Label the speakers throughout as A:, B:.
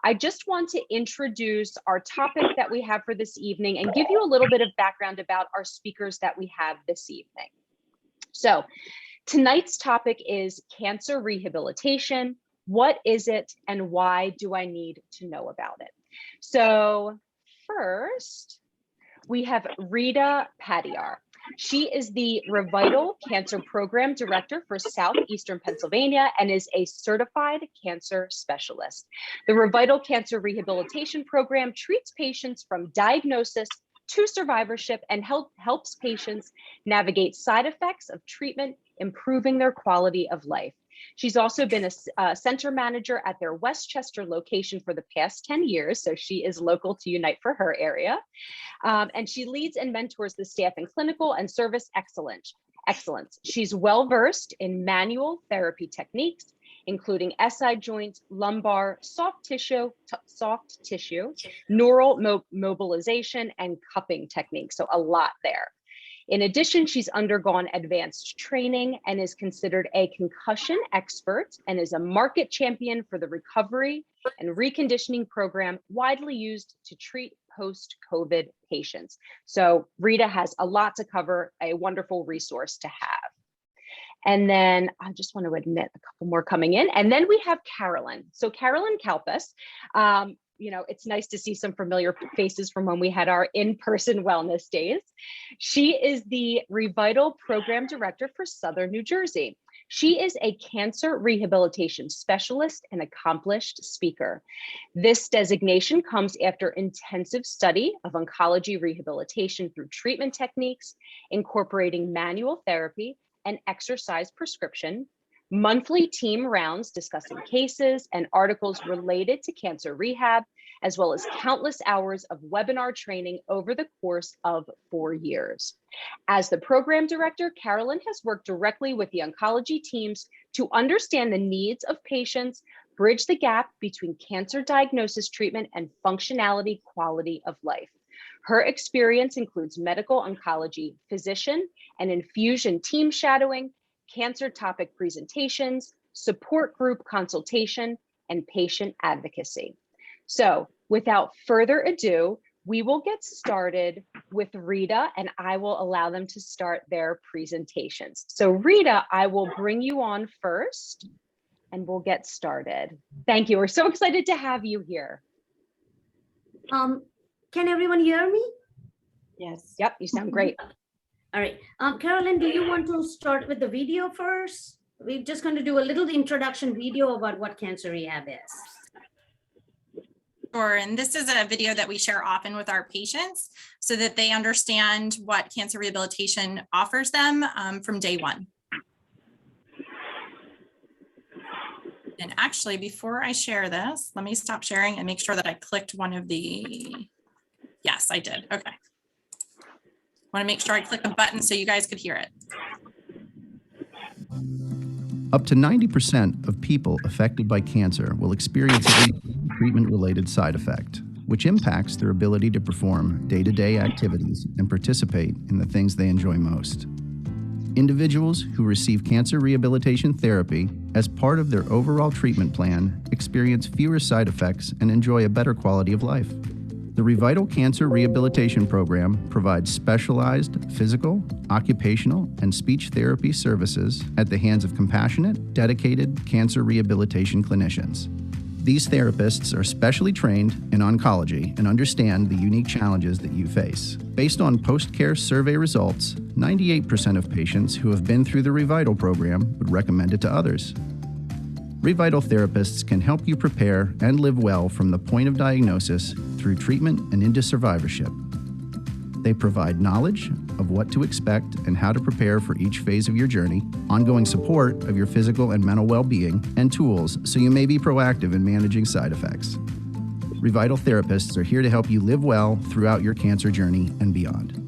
A: I just want to introduce our topic that we have for this evening and give you a little bit of background about our speakers that we have this evening. So tonight's topic is cancer rehabilitation. What is it and why do I need to know about it? So first, we have Rita Padhiar. She is the ReVital Cancer Program Director for Southeastern Pennsylvania and is a certified cancer specialist. The ReVital Cancer Rehabilitation Program treats patients from diagnosis to survivorship and helps patients navigate side effects of treatment, improving their quality of life. She's also been a center manager at their Westchester location for the past 10 years, so she is local to Unite for her area. And she leads and mentors the staff in clinical and service excellence. She's well-versed in manual therapy techniques, including SI joint, lumbar, soft tissue, neural mobilization, and cupping techniques, so a lot there. In addition, she's undergone advanced training and is considered a concussion expert and is a market champion for the recovery and reconditioning program widely used to treat post-COVID patients. So Rita has a lot to cover, a wonderful resource to have. And then I just want to admit a couple more coming in. And then we have Carolyn. So Carolyn Kalpas, you know, it's nice to see some familiar faces from when we had our in-person wellness days. She is the ReVital Program Director for Southern New Jersey. She is a cancer rehabilitation specialist and accomplished speaker. This designation comes after intensive study of oncology rehabilitation through treatment techniques, incorporating manual therapy and exercise prescription, monthly team rounds discussing cases and articles related to cancer rehab, as well as countless hours of webinar training over the course of 4 years. As the program director, Carolyn has worked directly with the oncology teams to understand the needs of patients, bridge the gap between cancer diagnosis treatment and functionality quality of life. Her experience includes medical oncology, physician and infusion team shadowing, cancer topic presentations, support group consultation, and patient advocacy. So without further ado, we will get started with Rita and I will allow them to start their presentations. So Rita, I will bring you on first and we'll get started. Thank you. We're so excited to have you here.
B: Can everyone hear me?
A: Yes. Yep, you sound great.
B: All right. Carolyn, do you want to start with the video first? We're just going to do a little introduction video about what cancer rehab is.
C: Sure, and this is a video that we share often with our patients so that they understand what cancer rehabilitation offers them from day one. And actually, before I share this, let me stop sharing and make sure that I clicked one of the, yes, I did, okay. Want to make sure I click the button so you guys could hear it.
D: Up to 90% of people affected by cancer will experience a treatment-related side effect, which impacts their ability to perform day-to-day activities and participate in the things they enjoy most. Individuals who receive cancer rehabilitation therapy as part of their overall treatment plan experience fewer side effects and enjoy a better quality of life. The ReVital Cancer Rehabilitation Program provides specialized physical, occupational, and speech therapy services at the hands of compassionate, dedicated cancer rehabilitation clinicians. These therapists are specially trained in oncology and understand the unique challenges that you face. Based on post-care survey results, 98% of patients who have been through the ReVital program would recommend it to others. ReVital therapists can help you prepare and live well from the point of diagnosis through treatment and into survivorship. They provide knowledge of what to expect and how to prepare for each phase of your journey, ongoing support of your physical and mental well-being, and tools so you may be proactive in managing side effects. ReVital therapists are here to help you live well throughout your cancer journey and beyond.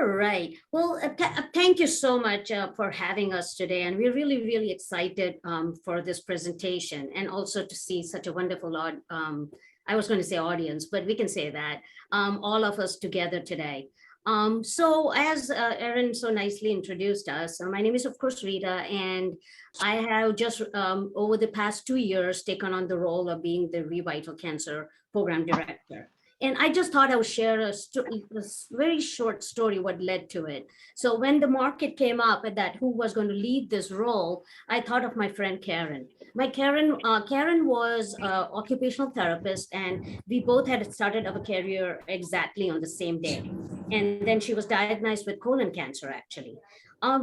B: All right. Well, thank you so much for having us today. And we're really, really excited for this presentation and also to see such a wonderful, I was going to say audience, but we can say that, all of us together today. So as Erin so nicely introduced us, my name is, of course, Rita, and I have just over the past 2 years taken on the role of being the ReVital Cancer Program Director. And I just thought I would share a very short story, what led to it. So when the market came up at that, who was going to lead this role, I thought of my friend Karen. Karen was an occupational therapist, and we both had started our career exactly on the same day. And then she was diagnosed with colon cancer, actually.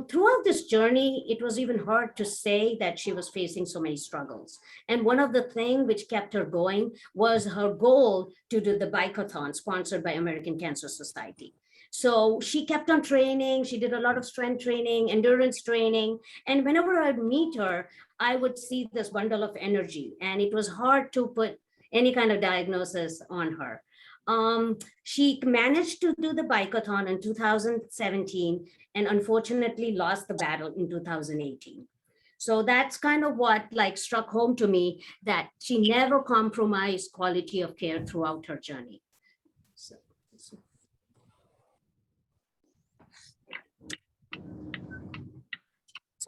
B: Throughout this journey, it was even hard to say that she was facing so many struggles. And one of the things which kept her going was her goal to do the bikeathon sponsored by American Cancer Society. So she kept on training. She did a lot of strength training, endurance training. And whenever I'd meet her, I would see this bundle of energy. And it was hard to put any kind of diagnosis on her. She managed to do the bikeathon in 2017 and unfortunately lost the battle in 2018. So that's kind of what struck home to me, that she never compromised quality of care throughout her journey. So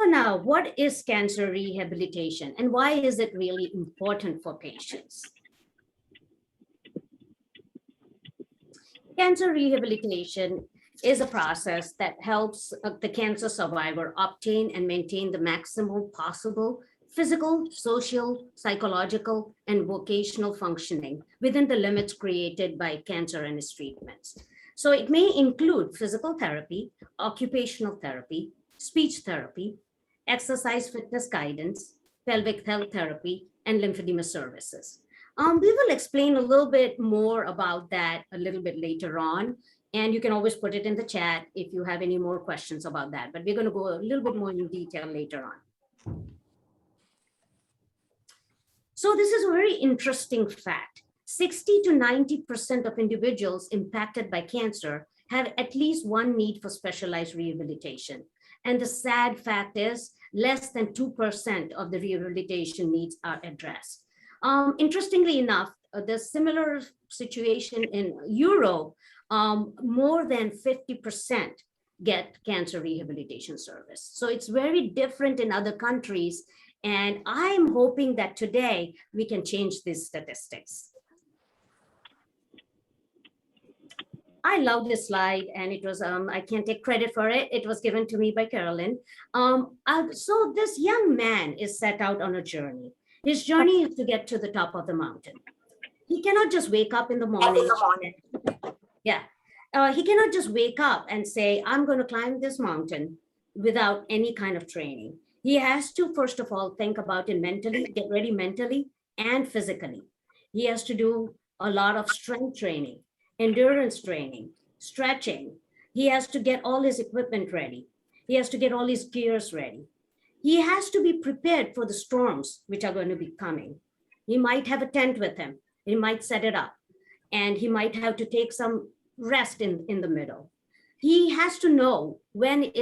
B: now, what is cancer rehabilitation and why is it really important for patients? Cancer rehabilitation is a process that helps the cancer survivor obtain and maintain the maximum possible physical, social, psychological, and vocational functioning within the limits created by cancer and its treatments. So it may include physical therapy, occupational therapy, speech therapy, exercise fitness guidance, pelvic health therapy, and lymphedema services. We will explain a little bit more about that a little bit later on, and you can always put it in the chat if you have any more questions about that, but we're going to go a little bit more in detail later on. So this is a very interesting fact. 60 to 90% of individuals impacted by cancer have at least one need for specialized rehabilitation. And the sad fact is less than 2% of the rehabilitation needs are addressed. Interestingly enough, the similar situation in Europe, more than 50% get cancer rehabilitation service. So it's very different in other countries. And I'm hoping that today we can change these statistics. I love this slide, and it was, I can't take credit for it. It was given to me by Carolyn. So this young man is set out on a journey. His journey is to get to the top of the mountain. He cannot just wake up in the morning. Yeah. He cannot just wake up and say, I'm going to climb this mountain without any kind of training. He has to, first of all, think about it mentally, get ready mentally and physically. He has to do a lot of strength training, endurance training, stretching. He has to get all his equipment ready. He has to get all his gears ready. He has to be prepared for the storms which are going to be coming. He might have a tent with him. He might set it up, and he might have to take some rest in the middle. He has to know when it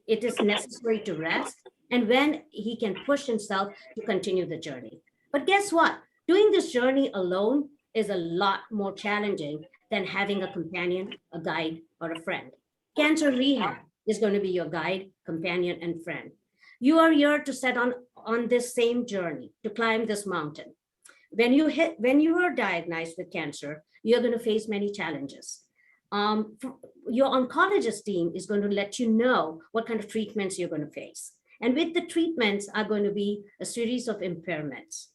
B: is necessary to rest and when he can push himself to continue the journey. But guess what? Doing this journey alone is a lot more challenging than having a companion, a guide, or a friend. Cancer Rehab is going to be your guide, companion, and friend. You are here to set on this same journey, to climb this mountain. When you are diagnosed with cancer, you're going to face many challenges. Your oncologist team is going to let you know what kind of treatments you're going to face. And with the treatments are going to be a series of impairments.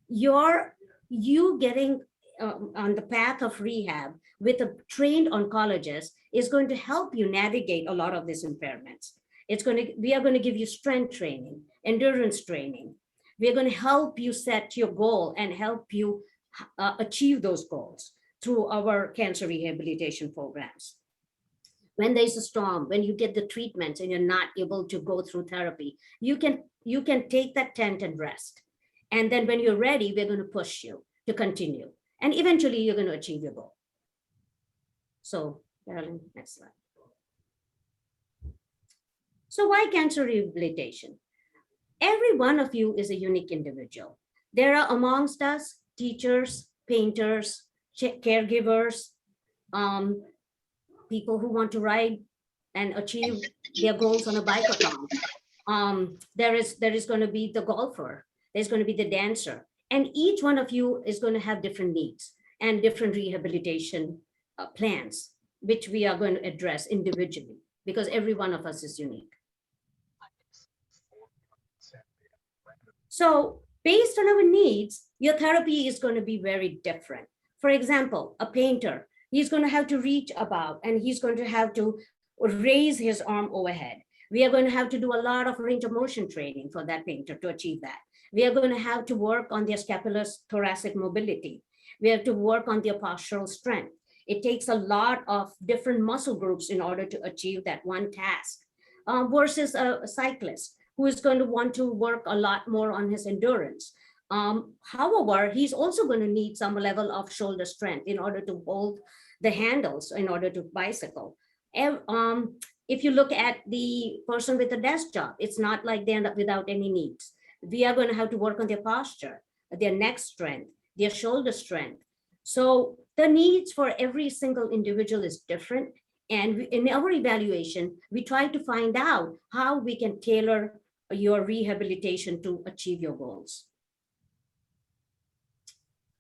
B: You getting on the path of rehab with a trained oncologist is going to help you navigate a lot of these impairments. We are going to give you strength training, endurance training. We are going to help you set your goal and help you achieve those goals through our cancer rehabilitation programs. When there's a storm, when you get the treatments and you're not able to go through therapy, you can take that tent and rest. And then when you're ready, we're going to push you to continue. And eventually you're going to achieve your goal. So Carolyn, next slide. So why cancer rehabilitation? Every one of you is a unique individual. There are amongst us teachers, painters, caregivers, people who want to ride and achieve their goals on a bike-a-thon. There is going to be the golfer, there's going to be the dancer, and each one of you is going to have different needs and different rehabilitation plans, which we are going to address individually because every one of us is unique. So based on our needs, your therapy is going to be very different. For example, a painter, he's going to have to reach above and he's going to have to raise his arm overhead. We are going to have to do a lot of range of motion training for that painter to achieve that. We are going to have to work on their scapulothoracic mobility. We have to work on their postural strength. It takes a lot of different muscle groups in order to achieve that one task versus a cyclist who is going to want to work a lot more on his endurance. However, he's also going to need some level of shoulder strength in order to hold the handles in order to bicycle. If you look at the person with a desk job, it's not like they end up without any needs. We are going to have to work on their posture, their neck strength, their shoulder strength. So the needs for every single individual is different. And in our evaluation, we try to find out how we can tailor your rehabilitation to achieve your goals.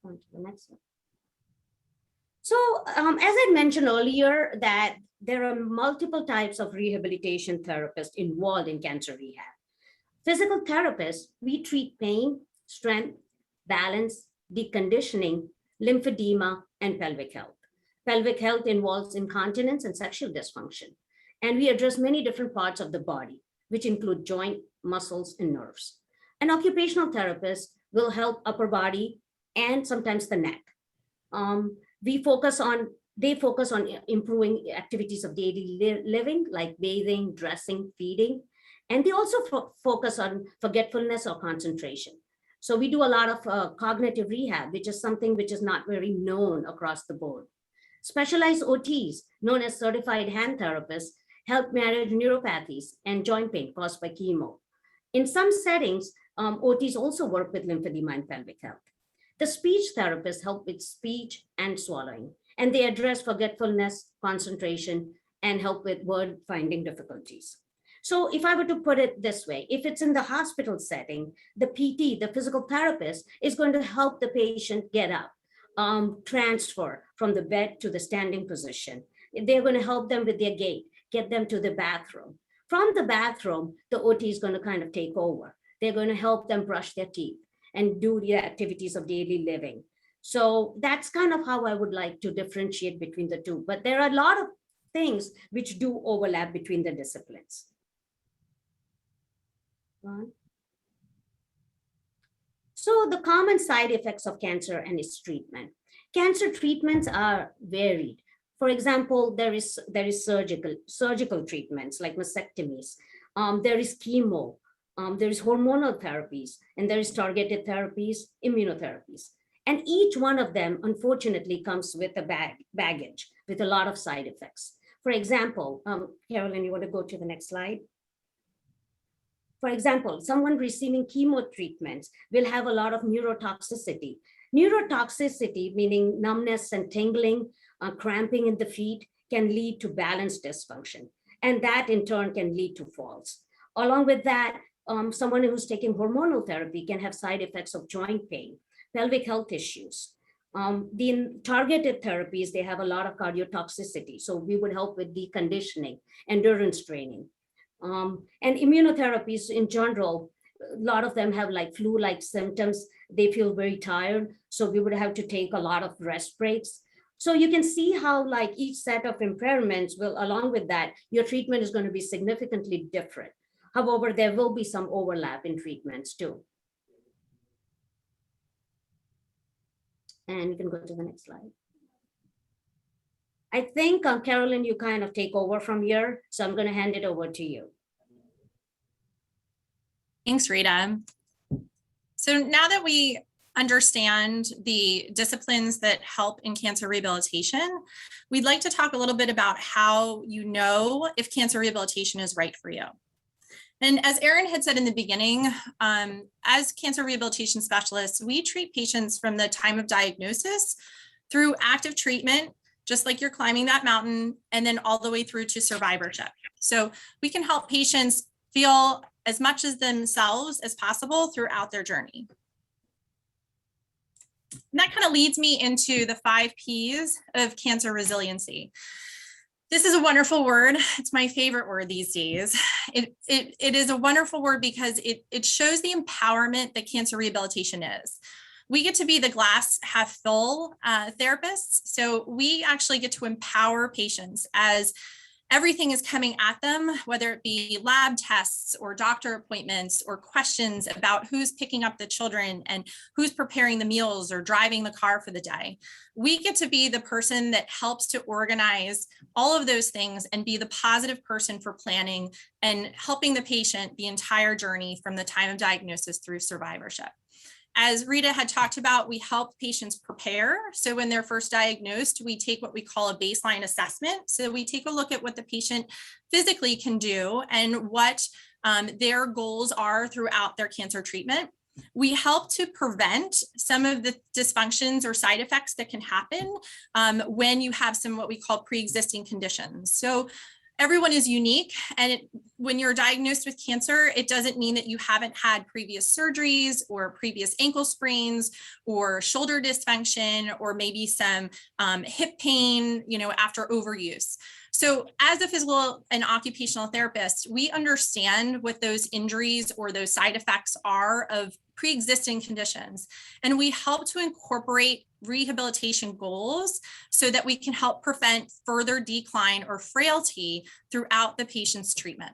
B: On to the next one. So as I mentioned earlier, that there are multiple types of rehabilitation therapists involved in cancer rehab. Physical therapists, we treat pain, strength, balance, deconditioning, lymphedema, and pelvic health. Pelvic health involves incontinence and sexual dysfunction. And we address many different parts of the body, which include joint, muscles, and nerves. An occupational therapist will help upper body and sometimes the neck. They focus on improving activities of daily living, like bathing, dressing, feeding. And they also focus on forgetfulness or concentration. So we do a lot of cognitive rehab, which is something which is not very known across the board. Specialized OTs, known as certified hand therapists, help manage neuropathies and joint pain caused by chemo. In some settings, OTs also work with lymphedema and pelvic health. The speech therapists help with speech and swallowing, and they address forgetfulness, concentration, and help with word finding difficulties. So if I were to put it this way, if it's in the hospital setting, the PT, the physical therapist, is going to help the patient get up, transfer from the bed to the standing position. They're going to help them with their gait, get them to the bathroom. From the bathroom, the OT is going to kind of take over. They're going to help them brush their teeth and do the activities of daily living. So that's kind of how I would like to differentiate between the two. But there are a lot of things which do overlap between the disciplines. So the common side effects of cancer and its treatment. Cancer treatments are varied. For example, there is surgical treatments like mastectomies. There is chemo, there is hormonal therapies, and there is targeted therapies, immunotherapies. And each one of them, unfortunately, comes with a baggage with a lot of side effects. For example, Carolyn, you want to go to the next slide? For example, someone receiving chemo treatments will have a lot of neurotoxicity. Neurotoxicity, meaning numbness and tingling, cramping in the feet, can lead to balance dysfunction. And that in turn can lead to falls. Along with that, someone who's taking hormonal therapy can have side effects of joint pain, pelvic health issues. The targeted therapies, they have a lot of cardiotoxicity. So we would help with deconditioning, endurance training. And immunotherapies in general, a lot of them have like flu-like symptoms. They feel very tired. So we would have to take a lot of rest breaks. So you can see how like each set of impairments will, along with that, your treatment is going to be significantly different. However, there will be some overlap in treatments too. And you can go to the next slide. I think, Carolyn, you kind of take over from here. So I'm going to hand it over to you.
C: Thanks, Rita. So now that we understand the disciplines that help in cancer rehabilitation, we'd like to talk a little bit about how you know if cancer rehabilitation is right for you. And as Erin had said in the beginning, as cancer rehabilitation specialists, we treat patients from the time of diagnosis through active treatment, just like you're climbing that mountain, and then all the way through to survivorship. So we can help patients feel as much as themselves as possible throughout their journey. And that kind of leads me into the 5 Ps of cancer resiliency. This is a wonderful word. It's my favorite word these days. It is a wonderful word because it shows the empowerment that cancer rehabilitation is. We get to be the glass half full therapists. So we actually get to empower patients as everything is coming at them, whether it be lab tests or doctor appointments or questions about who's picking up the children and who's preparing the meals or driving the car for the day. We get to be the person that helps to organize all of those things and be the positive person for planning and helping the patient the entire journey from the time of diagnosis through survivorship. As Rita had talked about, we help patients prepare. So when they're first diagnosed, we take what we call a baseline assessment. So we take a look at what the patient physically can do and what their goals are throughout their cancer treatment. We help to prevent some of the dysfunctions or side effects that can happen when you have some what we call pre-existing conditions. So everyone is unique, and when you're diagnosed with cancer, it doesn't mean that you haven't had previous surgeries or previous ankle sprains or shoulder dysfunction or maybe some hip pain, after overuse. So as a physical and occupational therapist, we understand what those injuries or those side effects are of pre-existing conditions, and we help to incorporate rehabilitation goals so that we can help prevent further decline or frailty throughout the patient's treatment.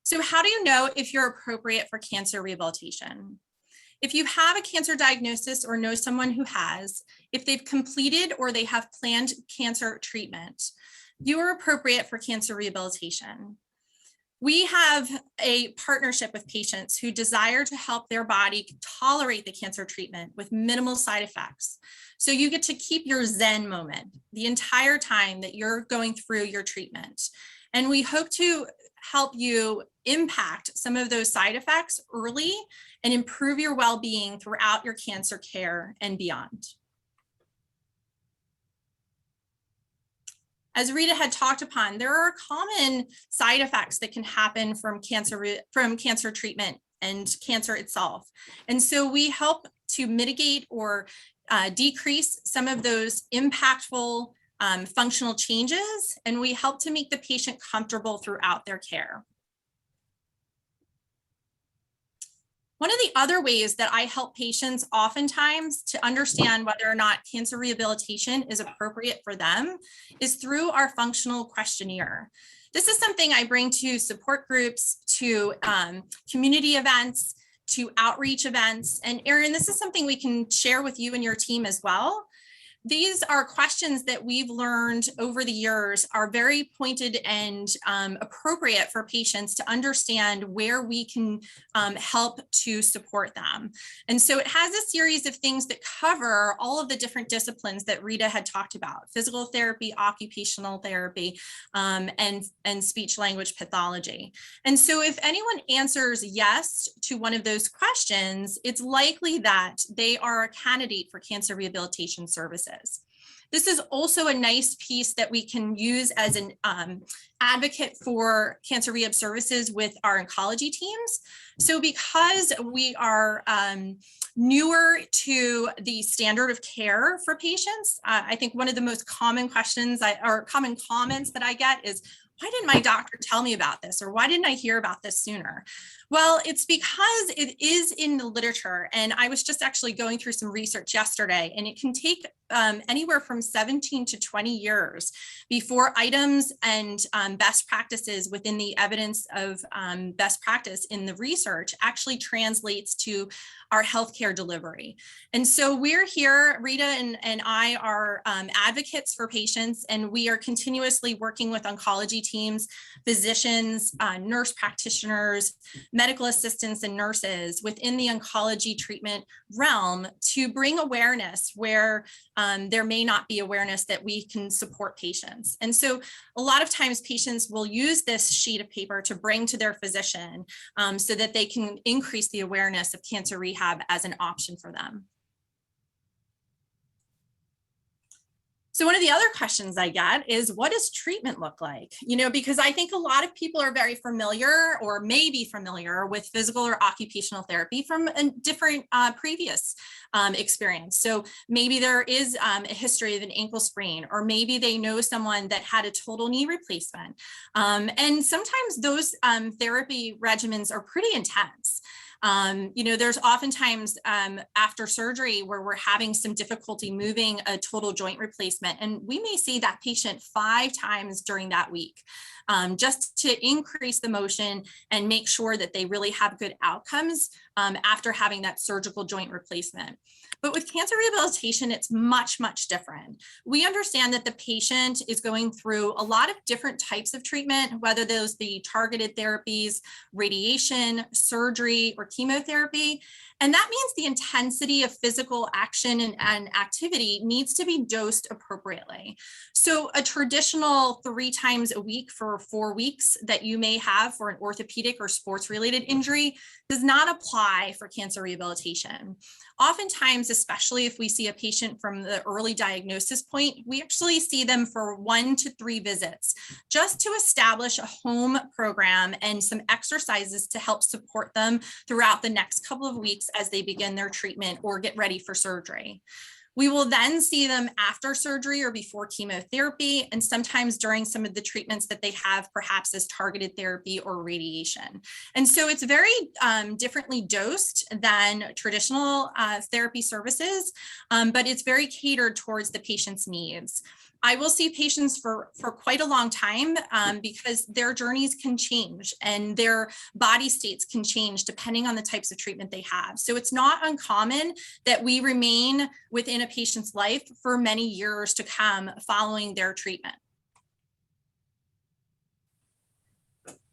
C: So how do you know if you're appropriate for cancer rehabilitation? If you have a cancer diagnosis or know someone who has, if they've completed or they have planned cancer treatment, you are appropriate for cancer rehabilitation. We have a partnership with patients who desire to help their body tolerate the cancer treatment with minimal side effects. So you get to keep your Zen moment the entire time that you're going through your treatment. And we hope to help you impact some of those side effects early and improve your well-being throughout your cancer care and beyond. As Rita had talked upon, there are common side effects that can happen from cancer treatment and cancer itself. And so we help to mitigate or decrease some of those impactful functional changes, and we help to make the patient comfortable throughout their care. One of the other ways that I help patients oftentimes to understand whether or not cancer rehabilitation is appropriate for them is through our functional questionnaire. This is something I bring to support groups, to community events, to outreach events. And Erin, this is something we can share with you and your team as well. These are questions that we've learned over the years are very pointed and appropriate for patients to understand where we can help to support them. And so it has a series of things that cover all of the different disciplines that Rita had talked about: physical therapy, occupational therapy, and speech language pathology. And so if anyone answers yes to one of those questions, it's likely that they are a candidate for cancer rehabilitation services. This is also a nice piece that we can use as an advocate for cancer rehab services with our oncology teams. So because we are newer to the standard of care for patients, I think one of the most common questions or common comments that I get is, why didn't my doctor tell me about this? Or why didn't I hear about this sooner? Well, it's because it is in the literature. And I was just actually going through some research yesterday, and it can take anywhere from 17 to 20 years before items and best practices within the evidence of best practice in the research actually translates to our healthcare delivery. And so we're here, Rita and I are advocates for patients, and we are continuously working with oncology teams, physicians, nurse practitioners, medical assistants, and nurses within the oncology treatment realm to bring awareness where there may not be awareness that we can support patients. And so a lot of times patients will use this sheet of paper to bring to their physician so that they can increase the awareness of cancer rehab as an option for them. So one of the other questions I get is, what does treatment look like? You know, because I think a lot of people are very familiar or may be familiar with physical or occupational therapy from a different previous experience. So maybe there is a history of an ankle sprain, or maybe they know someone that had a total knee replacement. And sometimes those therapy regimens are pretty intense. You know, there's oftentimes after surgery where we're having some difficulty moving a total joint replacement, and we may see that patient 5 times during that week, just to increase the motion and make sure that they really have good outcomes after having that surgical joint replacement. But with cancer rehabilitation, it's much, much different. We understand that the patient is going through a lot of different types of treatment, whether those be targeted therapies, radiation, surgery, or chemotherapy. And that means the intensity of physical action and activity needs to be dosed appropriately. So a traditional 3 times a week for 4 weeks that you may have for an orthopedic or sports-related injury does not apply for cancer rehabilitation. Oftentimes, especially if we see a patient from the early diagnosis point, we actually see them for 1 to 3 visits just to establish a home program and some exercises to help support them throughout the next couple of weeks as they begin their treatment or get ready for surgery. We will then see them after surgery or before chemotherapy, and sometimes during some of the treatments that they have, perhaps as targeted therapy or radiation. And so it's very differently dosed than traditional therapy services, but it's very catered towards the patient's needs. I will see patients for quite a long time because their journeys can change and their body states can change depending on the types of treatment they have. So it's not uncommon that we remain within a patient's life for many years to come following their treatment.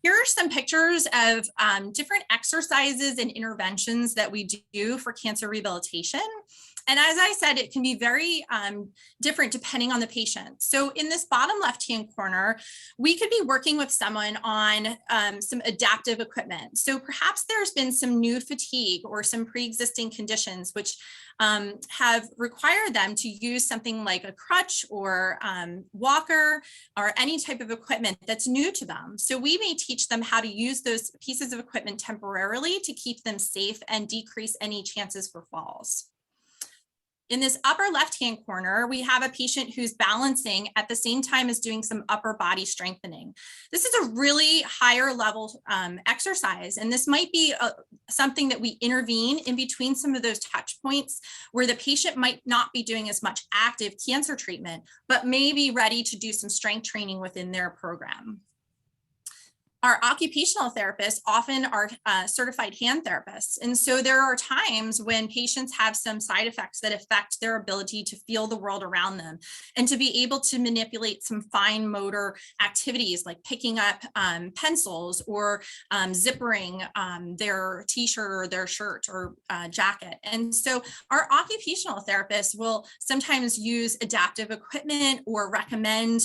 C: Here are some pictures of different exercises and interventions that we do for cancer rehabilitation. And as I said, it can be very different depending on the patient. So in this bottom left-hand corner, we could be working with someone on some adaptive equipment. So perhaps there's been some new fatigue or some pre-existing conditions which have required them to use something like a crutch or walker or any type of equipment that's new to them. So we may teach them how to use those pieces of equipment temporarily to keep them safe and decrease any chances for falls. In this upper left-hand corner, we have a patient who's balancing at the same time as doing some upper body strengthening. This is a really higher level exercise, and this might be something that we intervene in between some of those touch points where the patient might not be doing as much active cancer treatment, but may be ready to do some strength training within their program. Our occupational therapists often are certified hand therapists. And so there are times when patients have some side effects that affect their ability to feel the world around them and to be able to manipulate some fine motor activities like picking up pencils or zippering their t-shirt or their shirt or jacket. And so our occupational therapists will sometimes use adaptive equipment or recommend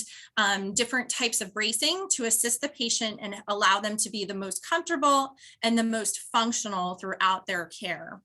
C: different types of bracing to assist the patient and allow them to be the most comfortable and the most functional throughout their care.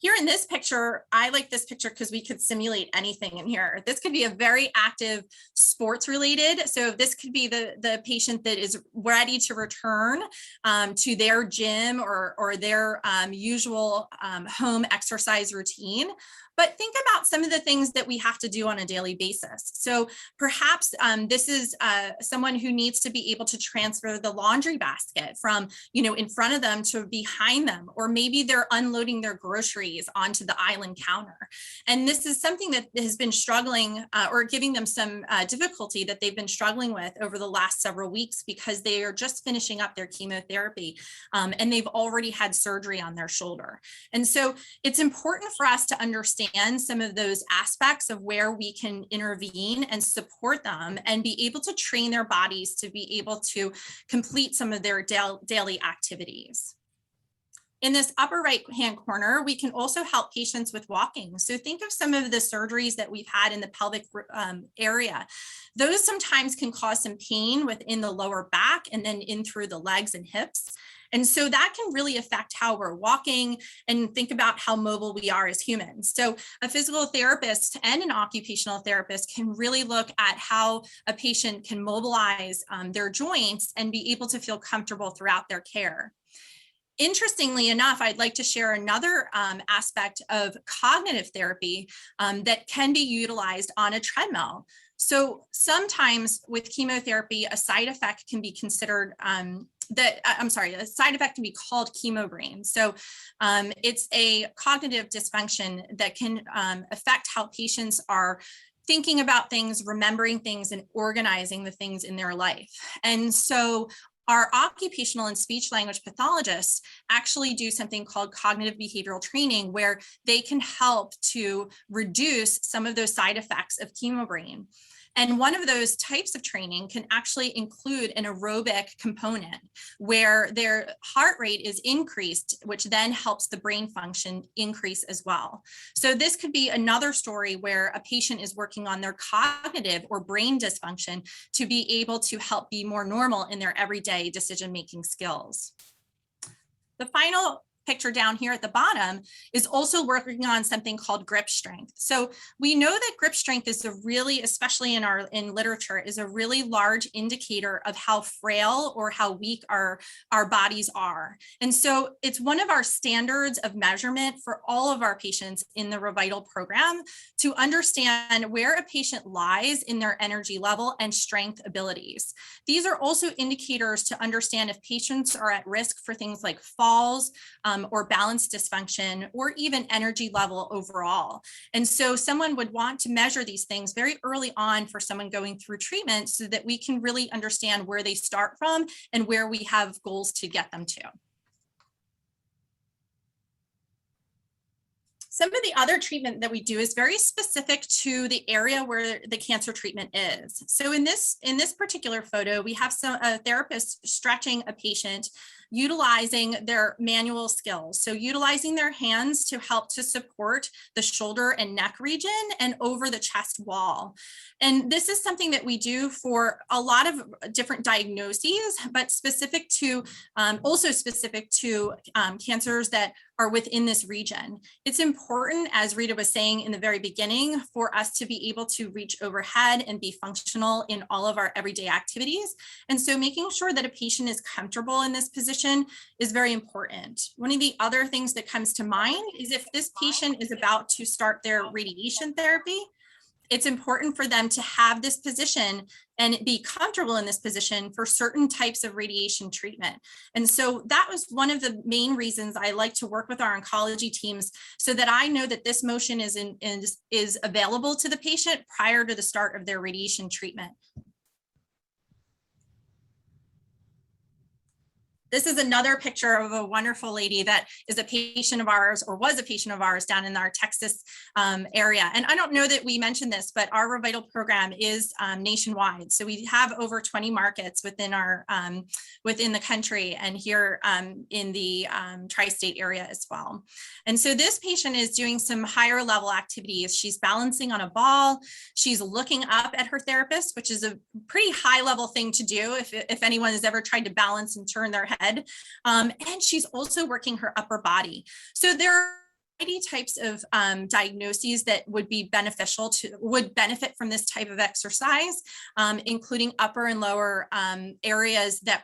C: Here in this picture, I like this picture because we could simulate anything in here. This could be a very active sports related. So this could be the patient that is ready to return to their gym or their usual home exercise routine. But think about some of the things that we have to do on a daily basis. So perhaps this is someone who needs to be able to transfer the laundry basket from, in front of them to behind them, or maybe they're unloading their groceries onto the island counter. And this is something that has been struggling or giving them some difficulty that they've been struggling with over the last several weeks because they are just finishing up their chemotherapy and they've already had surgery on their shoulder. And so it's important for us to understand understand some of those aspects of where we can intervene and support them and be able to train their bodies to be able to complete some of their daily activities. In this upper right-hand corner, we can also help patients with walking. So think of some of the surgeries that we've had in the pelvic area. Those sometimes can cause some pain within the lower back and then in through the legs and hips. And so that can really affect how we're walking, and think about how mobile we are as humans. So a physical therapist and an occupational therapist can really look at how a patient can mobilize their joints and be able to feel comfortable throughout their care. Interestingly enough, I'd like to share another aspect of cognitive therapy that can be utilized on a treadmill. So sometimes with chemotherapy, a side effect can be considered a side effect can be called chemobrain. So it's a cognitive dysfunction that can affect how patients are thinking about things, remembering things, and organizing the things in their life. And so our occupational and speech language pathologists actually do something called cognitive behavioral training, where they can help to reduce some of those side effects of chemobrain. And one of those types of training can actually include an aerobic component where their heart rate is increased, which then helps the brain function increase as well. So this could be another story where a patient is working on their cognitive or brain dysfunction to be able to help be more normal in their everyday decision-making skills. The final picture down here at the bottom is also working on something called grip strength. So we know that grip strength is a really, especially in literature, is a really large indicator of how frail or how weak our bodies are. And so it's one of our standards of measurement for all of our patients in the ReVital program to understand where a patient lies in their energy level and strength abilities. These are also indicators to understand if patients are at risk for things like falls, or balance dysfunction, or even energy level overall. And so someone would want to measure these things very early on for someone going through treatment so that we can really understand where they start from and where we have goals to get them to. Some of the other treatment that we do is very specific to the area where the cancer treatment is. So in this particular photo, we have a therapist stretching a patient utilizing their manual skills. So utilizing their hands to help to support the shoulder and neck region and over the chest wall. And this is something that we do for a lot of different diagnoses, but specific to also specific to cancers that are within this region. It's important, as Rita was saying in the very beginning, for us to be able to reach overhead and be functional in all of our everyday activities. And so making sure that a patient is comfortable in this position is very important. One of the other things that comes to mind is if this patient is about to start their radiation therapy, it's important for them to have this position and be comfortable in this position for certain types of radiation treatment. And so that was one of the main reasons I like to work with our oncology teams, so that I know that this motion is available to the patient prior to the start of their radiation treatment. This is another picture of a wonderful lady that is a patient of ours, or was a patient of ours, down in our Texas area. And I don't know that we mentioned this, but our ReVital program is nationwide. So we have over 20 markets within our within the country, and here in the tri-state area as well. And so this patient is doing some higher level activities. She's balancing on a ball. She's looking up at her therapist, which is a pretty high level thing to do if anyone has ever tried to balance and turn their head. And she's also working her upper body. So there are types of diagnoses that would be would benefit from this type of exercise, including upper and lower areas that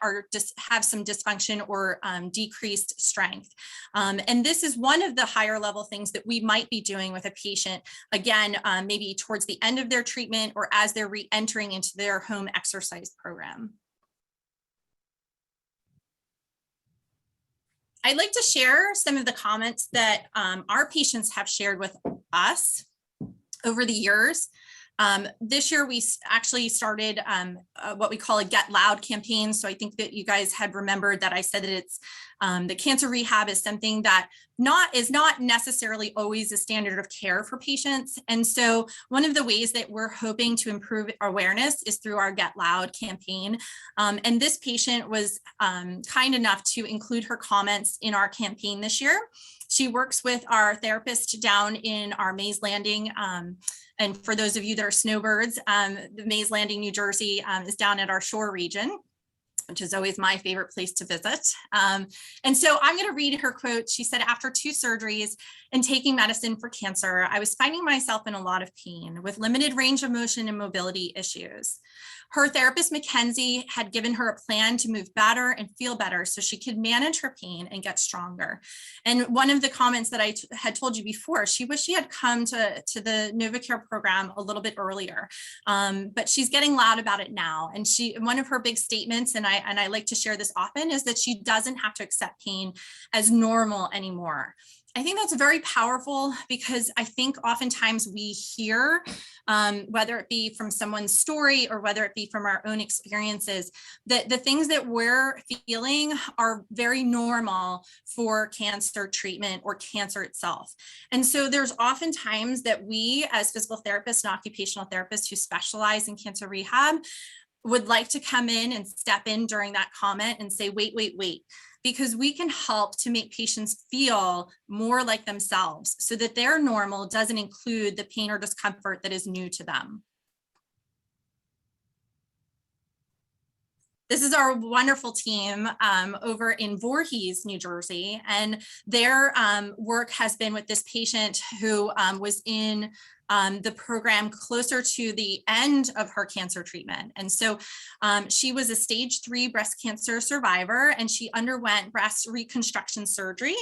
C: have some dysfunction or decreased strength. And this is one of the higher level things that we might be doing with a patient, again, maybe towards the end of their treatment or as they're re-entering into their home exercise program. I'd like to share some of the comments that our patients have shared with us over the years. This year, we actually started what we call a Get Loud campaign. So I think that you guys had remembered that I said that it's the cancer rehab is something that is not necessarily always a standard of care for patients. And so one of the ways that we're hoping to improve awareness is through our Get Loud campaign. And this patient was kind enough to include her comments in our campaign this year. She works with our therapist down in our Mays Landing. And for those of you that are snowbirds, the Mays Landing, New Jersey is down at our shore region, which is always my favorite place to visit. And so I'm going to read her quote. She said, "After 2 surgeries and taking medicine for cancer, I was finding myself in a lot of pain with limited range of motion and mobility issues. Her therapist, Mackenzie, had given her a plan to move better and feel better so she could manage her pain and get stronger." And one of the comments that I had told you before, she wished she had come to the NovaCare program a little bit earlier, but she's getting loud about it now. And one of her big statements, and I like to share this often, is that she doesn't have to accept pain as normal anymore. I think that's very powerful because I think oftentimes we hear, whether it be from someone's story or whether it be from our own experiences, that the things that we're feeling are very normal for cancer treatment or cancer itself. And so there's oftentimes that we as physical therapists and occupational therapists who specialize in cancer rehab would like to come in and step in during that comment and say, wait, because we can help to make patients feel more like themselves so that their normal doesn't include the pain or discomfort that is new to them. This is our wonderful team over in Voorhees, New Jersey, and their work has been with this patient who was in the program closer to the end of her cancer treatment. And so she was a stage 3 breast cancer survivor, and she underwent breast reconstruction surgery.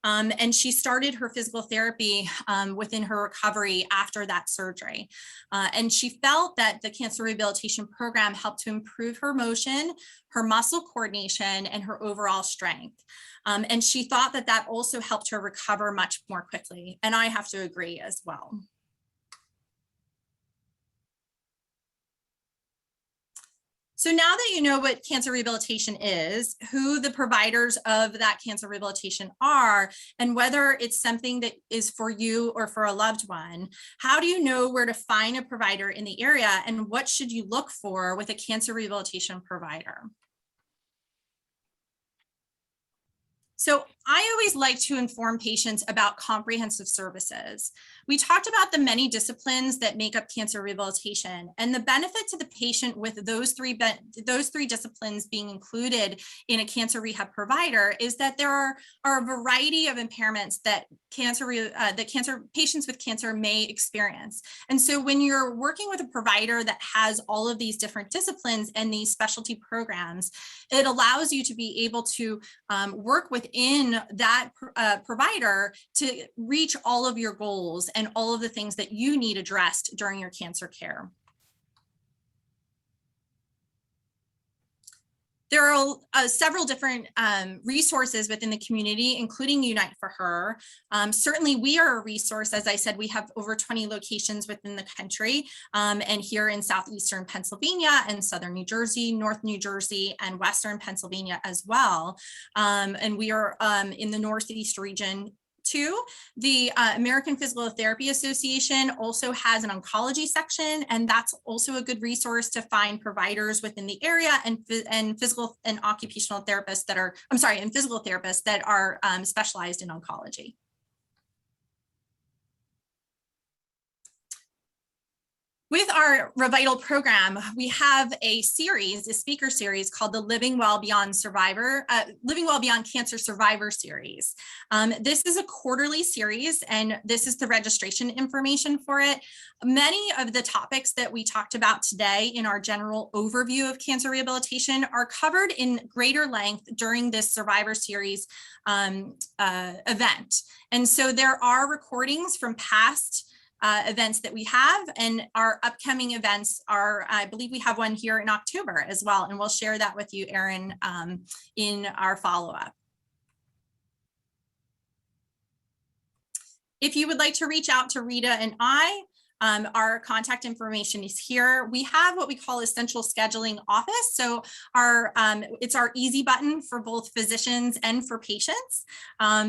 C: And she started her physical therapy within her recovery after that surgery. And she felt that the cancer rehabilitation program helped to improve her motion, her muscle coordination, and her overall strength. And she thought that that also helped her recover much more quickly. And I have to agree as well. So now that you know what cancer rehabilitation is, who the providers of that cancer rehabilitation are, and whether it's something that is for you or for a loved one, how do you know where to find a provider in the area, and what should you look for with a cancer rehabilitation provider? So I always like to inform patients about comprehensive services. We talked about the many disciplines that make up cancer rehabilitation, and the benefit to the patient with those three disciplines being included in a cancer rehab provider is that there are a variety of impairments that patients with cancer may experience. And so when you're working with a provider that has all of these different disciplines and these specialty programs, it allows you to be able to work within that provider to reach all of your goals and all of the things that you need addressed during your cancer care. There are several different resources within the community, including Unite for Her. Certainly, we are a resource. As I said, we have over 20 locations within the country, and here in southeastern Pennsylvania and southern New Jersey, North New Jersey, and western Pennsylvania as well. And we are in the Northeast region. Too. The American Physical Therapy Association also has an oncology section, and that's also a good resource to find providers within the area and physical and occupational therapists that are, and physical therapists that are specialized in oncology. With our ReVital program, we have a speaker series called the Living Well Beyond Cancer Survivor Series. This is a quarterly series, and this is the registration information for it. Many of the topics that we talked about today in our general overview of cancer rehabilitation are covered in greater length during this Survivor Series event. And so there are recordings from past events that we have, and our upcoming events are, I believe we have one here in October as well, and we'll share that with you, Erin, in our follow-up. If you would like to reach out to Rita and I, Our contact information is here. We have what we call a central scheduling office. So it's our easy button for both physicians and for patients,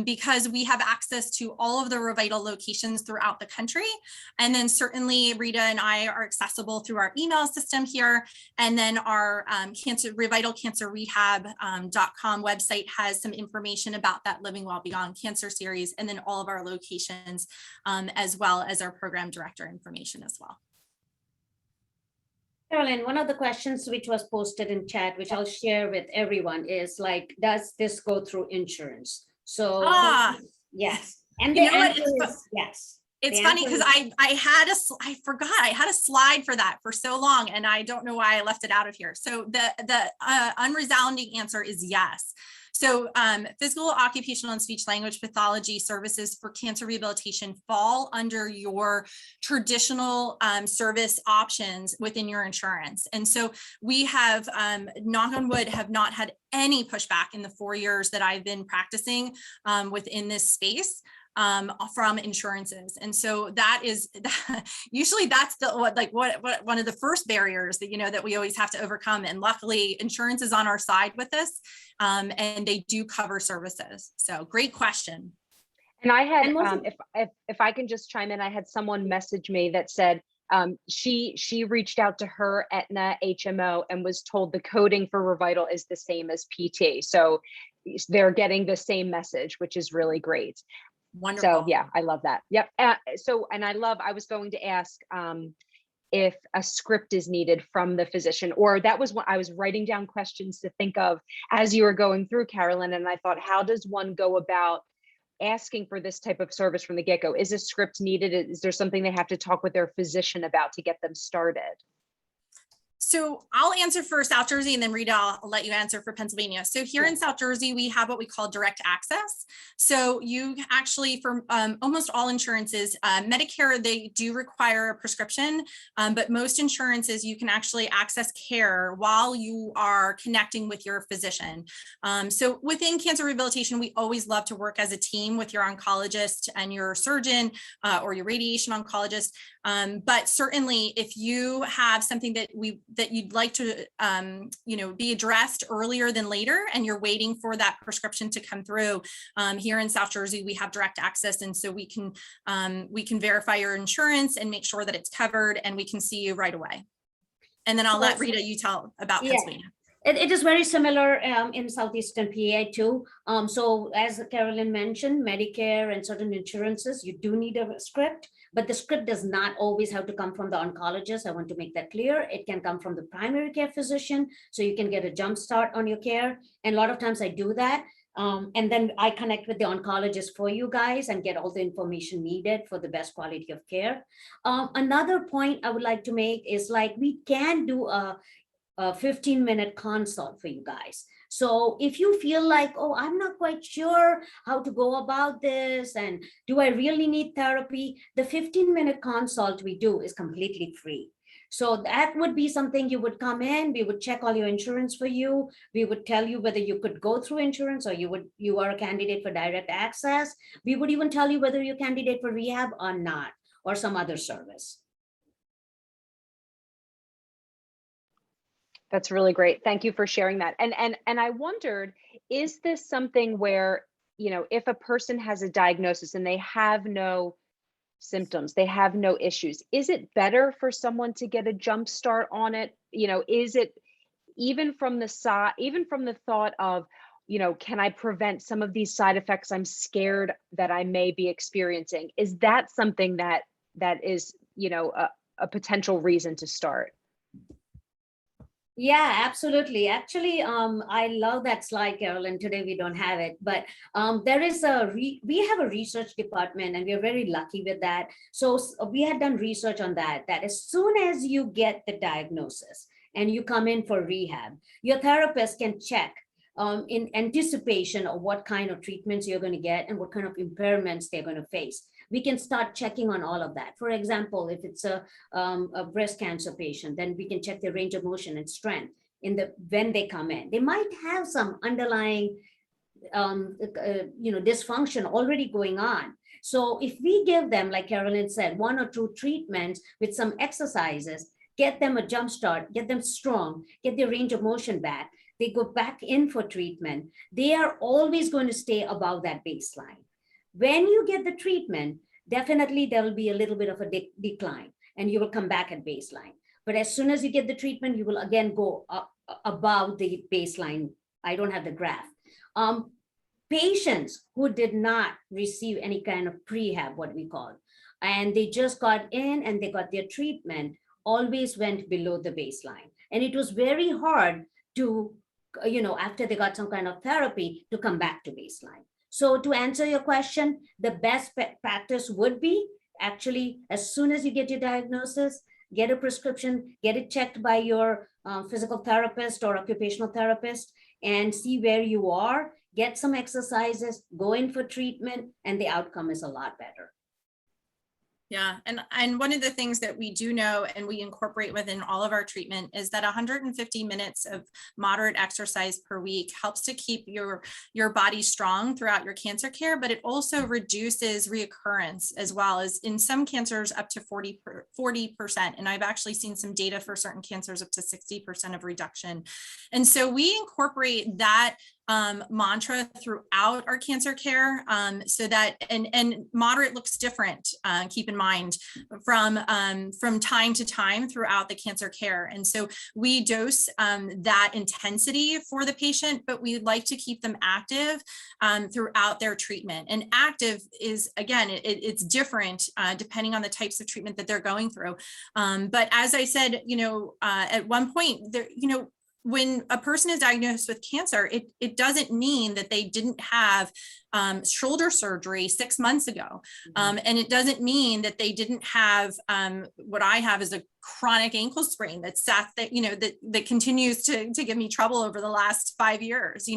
C: because we have access to all of the ReVital locations throughout the country. And then certainly Rita and I are accessible through our email system here. And then our ReVital Cancer Rehab.com website has some information about that Living Well Beyond Cancer series, and then all of our locations, as well as our program director information as well.
B: Carolyn, one of the questions which was posted in chat, which I'll share with everyone, is like, does this go through insurance? So yes, and the answer is yes.
C: It's funny because I forgot I had a slide for that for so long, and I don't know why I left it out of here. So the unresounding answer is yes. So physical, occupational, and speech language pathology services for cancer rehabilitation fall under your traditional service options within your insurance. And so we have, knock on wood, have not had any pushback in the 4 years that I've been practicing within this space from insurances. And so that is usually that's what one of the first barriers that, that we always have to overcome. And luckily insurance is on our side with this, and they do cover services. So great question.
A: And I had, if I can just chime in, I had someone message me that said she reached out to her Aetna HMO and was told the coding for ReVital is the same as PT. So they're getting the same message, which is really great.
C: Wonderful.
A: So yeah, I love that. Yep. I was going to ask if a script is needed from the physician, or that was what I was writing down questions to think of as you were going through, Carolyn. And I thought, how does one go about asking for this type of service from the get-go? Is a script needed? Is there something they have to talk with their physician about to get them started?
C: So I'll answer for South Jersey, and then Rita, I'll let you answer for Pennsylvania. So here in South Jersey, we have what we call direct access. So you actually, for almost all insurances, Medicare, they do require a prescription, but most insurances, you can actually access care while you are connecting with your physician. So within cancer rehabilitation, we always love to work as a team with your oncologist and your surgeon or your radiation oncologist. But certainly if you have something that you'd like to, be addressed earlier than later, and you're waiting for that prescription to come through, here in South Jersey, we have direct access. And so we can verify your insurance and make sure that it's covered, and we can see you right away. And then I'll let Rita, you tell about Pennsylvania.
B: It is very similar in Southeastern PA too. So as Carolyn mentioned, Medicare and certain insurances, you do need a script, but the script does not always have to come from the oncologist. I want to make that clear. It can come from the primary care physician, so you can get a jump start on your care. And a lot of times I do that. And then I connect with the oncologist for you guys and get all the information needed for the best quality of care. Another point I would like to make is, like, we can do a 15-minute consult for you guys. So if you feel like, oh, I'm not quite sure how to go about this, and do I really need therapy, the 15-minute consult we do is completely free. So that would be something you would come in, we would check all your insurance for you. We would tell you whether you could go through insurance or you are a candidate for direct access. We would even tell you whether you're a candidate for rehab or not, or some other service.
A: That's really great. Thank you for sharing that. And I wondered, is this something where, if a person has a diagnosis and they have no symptoms, they have no issues, is it better for someone to get a jump start on it? Is it even from the thought of, can I prevent some of these side effects I'm scared that I may be experiencing? Is that something that is, a potential reason to start?
B: Yeah, absolutely. Actually, I love that slide, Carolyn. Today we don't have it, but there is we have a research department, and we are very lucky with that. So we had done research on that as soon as you get the diagnosis and you come in for rehab, your therapist can check in anticipation of what kind of treatments you're going to get and what kind of impairments they're going to face. We can start checking on all of that. For example, if it's a breast cancer patient, then we can check their range of motion and strength when they come in. They might have some underlying dysfunction already going on. So if we give them, like Carolyn said, 1 or 2 treatments with some exercises, get them a jump start, get them strong, get their range of motion back, they go back in for treatment, they are always going to stay above that baseline. When you get the treatment, definitely there will be a little bit of a decline and you will come back at baseline. But as soon as you get the treatment, you will again go up above the baseline. I don't have the graph. Patients who did not receive any kind of prehab, what we call, and they just got in and they got their treatment, always went below the baseline. And it was very hard to, after they got some kind of therapy, to come back to baseline. So to answer your question, the best practice would be actually, as soon as you get your diagnosis, get a prescription, get it checked by your physical therapist or occupational therapist, and see where you are, get some exercises, go in for treatment, and the outcome is a lot better.
C: Yeah, and one of the things that we do know and we incorporate within all of our treatment is that 150 minutes of moderate exercise per week helps to keep your body strong throughout your cancer care, but it also reduces reoccurrence as well, as in some cancers up to 40%. And I've actually seen some data for certain cancers up to 60% of reduction. And so we incorporate that mantra throughout our cancer care, so that and moderate looks different, keep in mind, from time to time throughout the cancer care. And so we dose that intensity for the patient, but we like to keep them active throughout their treatment. And active is, again, it's different depending on the types of treatment that they're going through. But as I said, at one point there, when a person is diagnosed with cancer, it doesn't mean that they didn't have shoulder surgery 6 months ago. And it doesn't mean that they didn't have what I have is a chronic ankle sprain that continues to give me trouble over the last 5 years,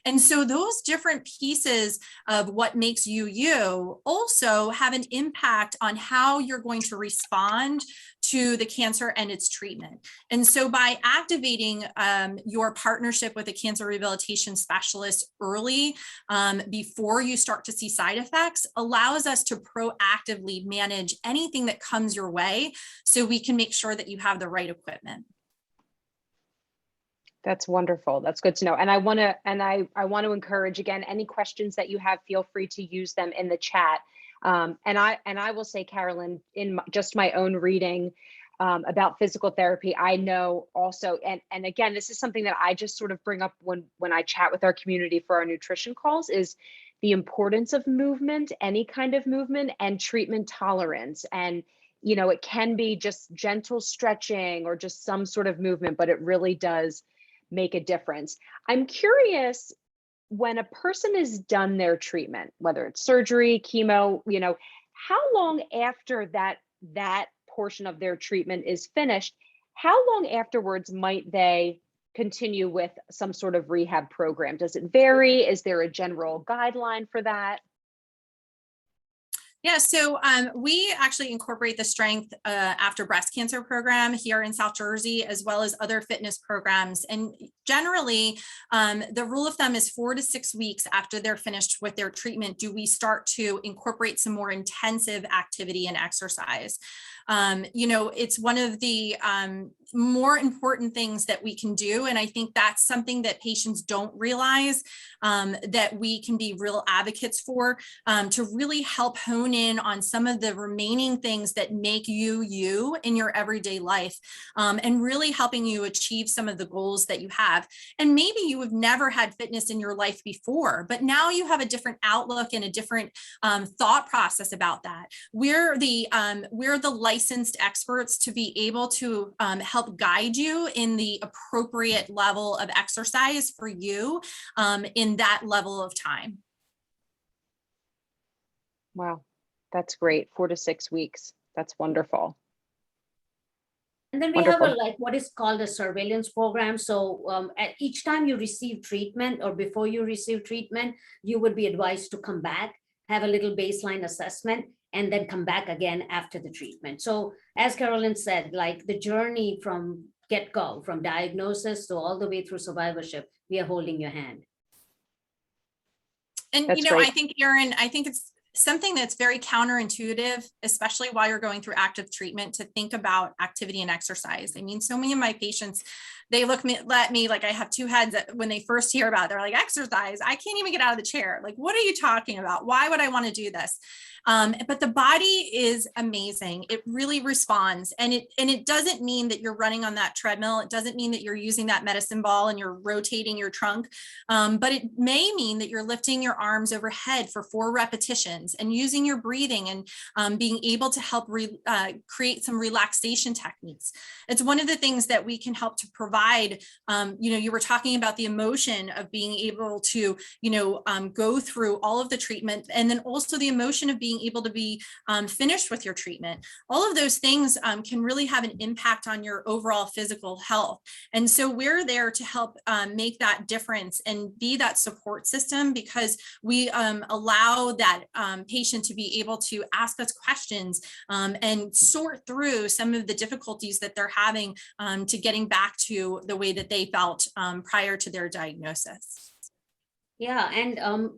C: And so those different pieces of what makes you also have an impact on how you're going to respond to the cancer and its treatment. And so by activating your partnership with a cancer rehabilitation specialist early, before you start to see side effects, allows us to proactively manage anything that comes your way, so we can make sure that you have the right equipment.
A: That's wonderful. That's good to know. And I want to encourage, again, any questions that you have, feel free to use them in the chat. And I will say, Carolyn, in just my own reading about physical therapy, I know also, and again, this is something that I just sort of bring up when I chat with our community for our nutrition calls, is the importance of movement, any kind of movement, and treatment tolerance. And it can be just gentle stretching or just some sort of movement, but it really does make a difference. I'm curious, when a person is done their treatment, whether it's surgery, chemo, how long after that portion of their treatment is finished, how long afterwards might they continue with some sort of rehab program? Does it vary? Is there a general guideline for that?
C: Yeah, so we actually incorporate the Strength After Breast Cancer program here in South Jersey, as well as other fitness programs. And generally, the rule of thumb is 4 to 6 weeks after they're finished with their treatment, do we start to incorporate some more intensive activity and exercise. It's one of the more important things that we can do. And I think that's something that patients don't realize, that we can be real advocates for, to really help hone in on some of the remaining things that make you in your everyday life, and really helping you achieve some of the goals that you have. And maybe you have never had fitness in your life before, but now you have a different outlook and a different thought process about that. We're the licensed experts to be able to help guide you in the appropriate level of exercise for you in that level of time.
A: Wow, that's great. 4 to 6 weeks. That's wonderful.
B: And then we have what is called a surveillance program. So at each time you receive treatment or before you receive treatment, you would be advised to come back, have a little baseline assessment, and then come back again after the treatment. So as Carolyn said, like the journey from get-go, from diagnosis to all the way through survivorship, we are holding your hand.
C: And,
A: That's
C: you know,
A: great.
C: I think, Erin, I think it's something that's very counterintuitive, especially while you're going through active treatment, to think about activity and exercise. I mean, so many of my patients, they look at me like I have two heads when they first hear about it. They're like, exercise, I can't even get out of the chair. Like, what are you talking about? Why would I want to do this? But the body is amazing. It really responds. And it doesn't mean that you're running on that treadmill. It doesn't mean that you're using that medicine ball and you're rotating your trunk. But it may mean that you're lifting your arms overhead for 4 repetitions and using your breathing and being able to help create some relaxation techniques. It's one of the things that we can help to provide. You know, you were talking about the emotion of being able to, go through all of the treatment, and then also the emotion of being able to be finished with your treatment. All of those things can really have an impact on your overall physical health. And so we're there to help make that difference and be that support system, because we allow that patient to be able to ask us questions and sort through some of the difficulties that they're having to getting back to the way that they felt prior to their diagnosis.
B: Yeah, and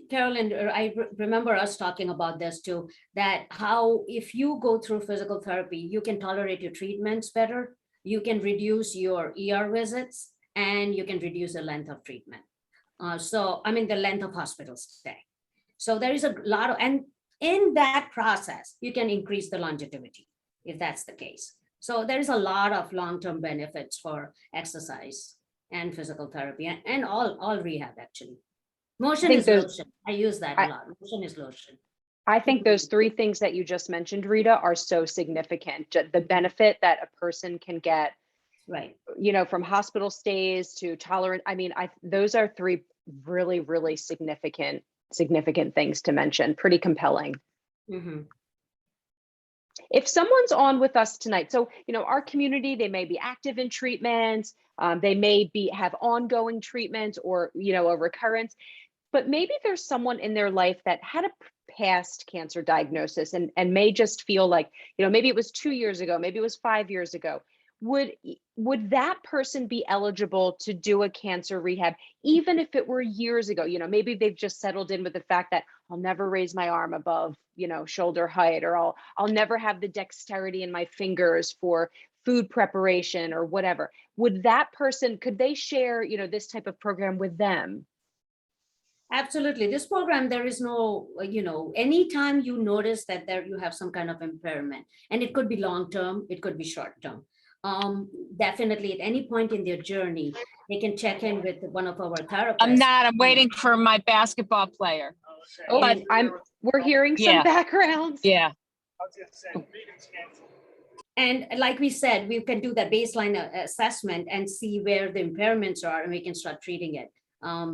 B: Carolyn, I remember us talking about this too, that how if you go through physical therapy, you can tolerate your treatments better, you can reduce your ER visits, and you can reduce the length of treatment. The length of hospital stay. So there is a lot of, and in that process, you can increase the longevity if that's the case. So there is a lot of long-term benefits for exercise and physical therapy and all rehab actually. Motion is lotion. I use that a lot. Motion is lotion.
A: I think those 3 things that you just mentioned, Rita, are so significant. The benefit that a person can get,
B: right,
A: from hospital stays to tolerance. I mean, those are 3 really, really significant things to mention. Pretty compelling.
B: Mm-hmm.
A: If someone's on with us tonight, so, our community, they may be active in treatment, they may have ongoing treatment or, a recurrence, but maybe there's someone in their life that had a past cancer diagnosis and may just feel like, maybe it was 2 years ago, maybe it was 5 years ago. Would that person be eligible to do a cancer rehab, even if it were years ago? Maybe they've just settled in with the fact that I'll never raise my arm above, shoulder height, or I'll never have the dexterity in my fingers for food preparation or whatever. Would that person, could they share, this type of program with them?
B: Absolutely. This program, there is no, anytime you notice that you have some kind of impairment, and it could be long-term, it could be short-term. Definitely at any point in their journey, they can check in with one of our therapists.
E: I'm waiting for my basketball player.
A: Oh, we're hearing some backgrounds.
E: Yeah.
B: And like we said, we can do the baseline assessment and see where the impairments are, and we can start treating it.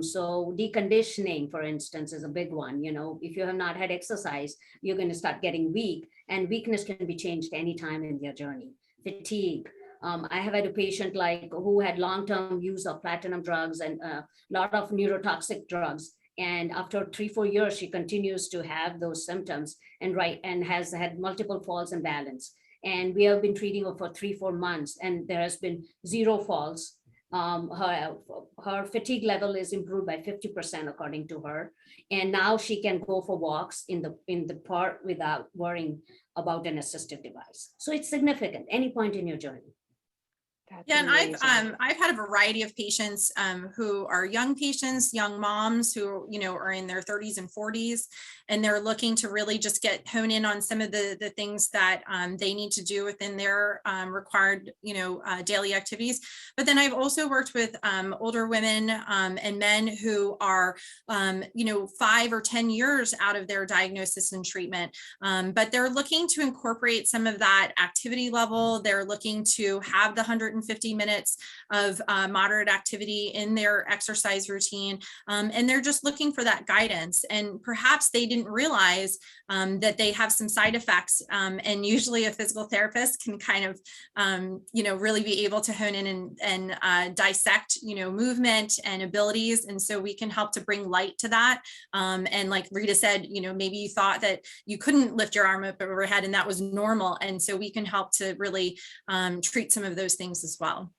B: So deconditioning, for instance, is a big one. If you have not had exercise, you're going to start getting weak, and weakness can be changed anytime in their journey. Fatigue. I have had a patient who had long-term use of platinum drugs and a lot of neurotoxic drugs. And after 3-4 years, she continues to have those symptoms and has had multiple falls and balance. And we have been treating her for 3-4 months, and there has been 0 falls. Her fatigue level is improved by 50% according to her, and now she can go for walks in the park without worrying about an assistive device. So it's significant any point in your journey.
C: Yeah, and I've had a variety of patients who are young patients, young moms who are in their 30s and 40s, and they're looking to really just hone in on some of the things that they need to do within their required daily activities. But then I've also worked with older women and men who are 5 or 10 years out of their diagnosis and treatment, but they're looking to incorporate some of that activity level. They're looking to have the 150 minutes of moderate activity in their exercise routine. And they're just looking for that guidance. And perhaps they didn't realize that they have some side effects. And usually a physical therapist can kind of, really be able to hone in and dissect, movement and abilities. And so we can help to bring light to that. And like Rita said, maybe you thought that you couldn't lift your arm up overhead and that was normal. And so we can help to really treat some of those things as well.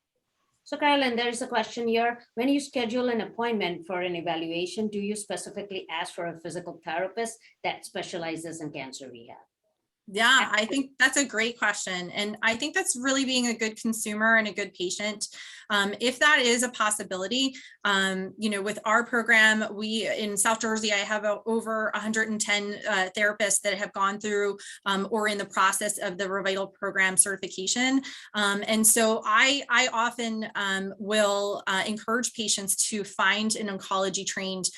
B: So Carolyn, there is a question here. When you schedule an appointment for an evaluation, do you specifically ask for a physical therapist that specializes in cancer rehab?
C: Yeah, I think that's a great question. And I think that's really being a good consumer and a good patient. If that is a possibility, with our program, we in South Jersey, I have over 110 therapists that have gone through or in the process of the ReVital program certification. And so I often will encourage patients to find an oncology trained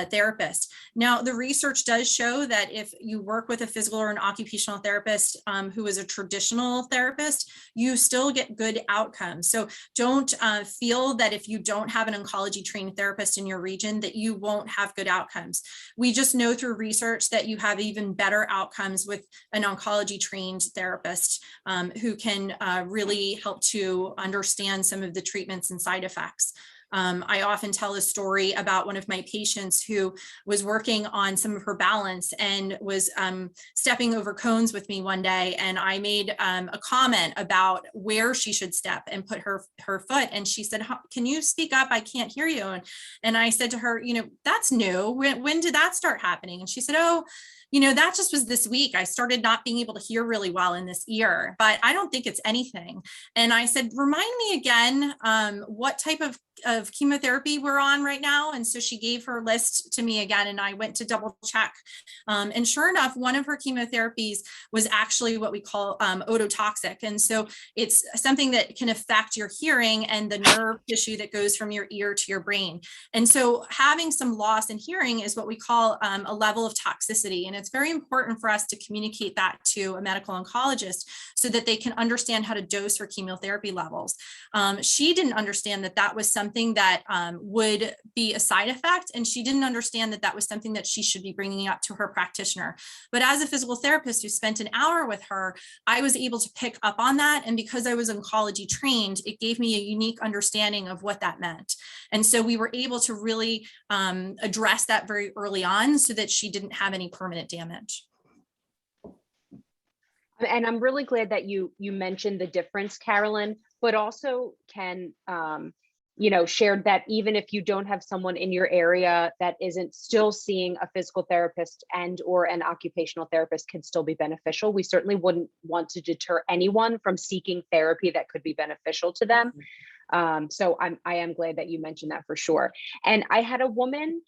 C: therapist. Now, the research does show that if you work with a physical or an occupational therapist who is a traditional therapist, you still get good outcomes. So don't feel that if you don't have an oncology trained therapist in your region that you won't have good outcomes. We just know through research that you have even better outcomes with an oncology trained therapist who can really help to understand some of the treatments and side effects. I often tell a story about one of my patients who was working on some of her balance and was stepping over cones with me one day. And I made a comment about where she should step and put her foot. And she said, "Can you speak up? I can't hear you." And I said to her, "That's new. When did that start happening?" And she said, "Oh, that just was this week. I started not being able to hear really well in this ear, but I don't think it's anything." And I said, "Remind me again what type of chemotherapy we're on right now." And so she gave her list to me again, and I went to double check. And sure enough, one of her chemotherapies was actually what we call ototoxic. And so it's something that can affect your hearing and the nerve tissue that goes from your ear to your brain. And so having some loss in hearing is what we call a level of toxicity. And it's very important for us to communicate that to a medical oncologist so that they can understand how to dose her chemotherapy levels. She didn't understand that that was something that would be a side effect, and she didn't understand that that was something that she should be bringing up to her practitioner. But as a physical therapist who spent an hour with her, I was able to pick up on that. And because I was oncology trained, it gave me a unique understanding of what that meant. And so we were able to really address that very early on so that she didn't have any permanent damage.
A: And I'm really glad that you mentioned the difference, Carolyn, but also Ken, shared that even if you don't have someone in your area that isn't still seeing a physical therapist and or an occupational therapist can still be beneficial. We certainly wouldn't want to deter anyone from seeking therapy that could be beneficial to them. So I am glad that you mentioned that for sure. And I had a woman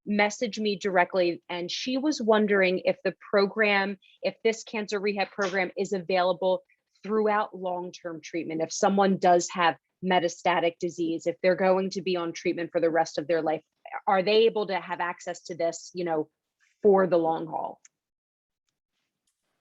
A: message me directly, and she was wondering if this cancer rehab program is available throughout long-term treatment. If someone does have metastatic disease, if they're going to be on treatment for the rest of their life, are they able to have access to this, for the long haul?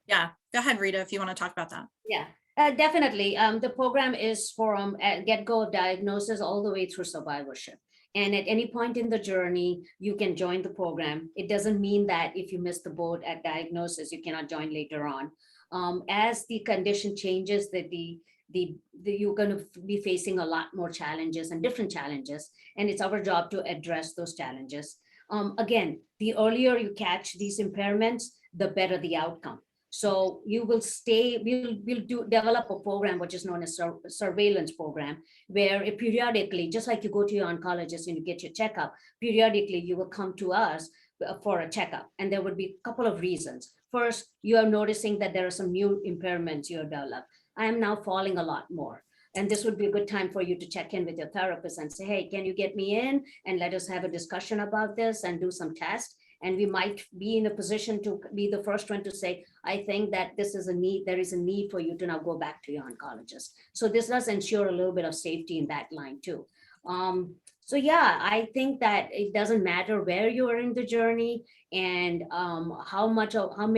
C: Yeah, go ahead, Rita, if you want to talk about that.
B: Yeah, definitely. The program is from get-go diagnosis all the way through survivorship. And at any point in the journey, you can join the program. It doesn't mean that if you miss the boat at diagnosis, you cannot join later on. As the condition changes, that you're going to be facing a lot more challenges and different challenges. And it's our job to address those challenges. Again, the earlier you catch these impairments, the better the outcome. So you will we'll develop a program which is known as surveillance program, where periodically, just like you go to your oncologist and you get your checkup, periodically you will come to us for a checkup. And there would be a couple of reasons. First, you are noticing that there are some new impairments you have developed. I am now falling a lot more. And this would be a good time for you to check in with your therapist and say, "Hey, can you get me in and let us have a discussion about this and do some tests?" And we might be in a position to be the first one to say, "I think that this is a need, there is a need for you to now go back to your oncologist." So this does ensure a little bit of safety in that line too. So yeah, I think that it doesn't matter where you are in the journey and how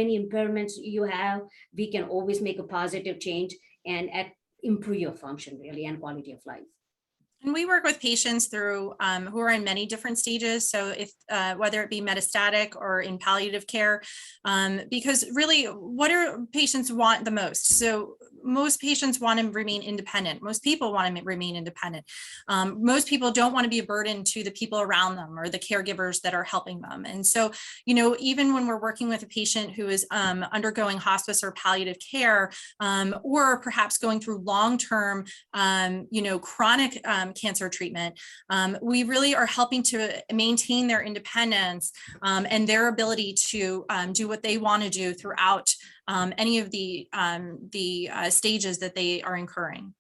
B: many impairments you have, we can always make a positive change and improve your function really and quality of life.
C: And we work with patients through who are in many different stages. So if whether it be metastatic or in palliative care, because really what do patients want the most? So most patients want to remain independent. Most people want to remain independent. Most people don't want to be a burden to the people around them or the caregivers that are helping them. And so, you know, even when we're working with a patient who is undergoing hospice or palliative care, or perhaps going through long-term, you know, chronic cancer treatment, we really are helping to maintain their independence and their ability to do what they want to do throughout any of the stages that they are incurring.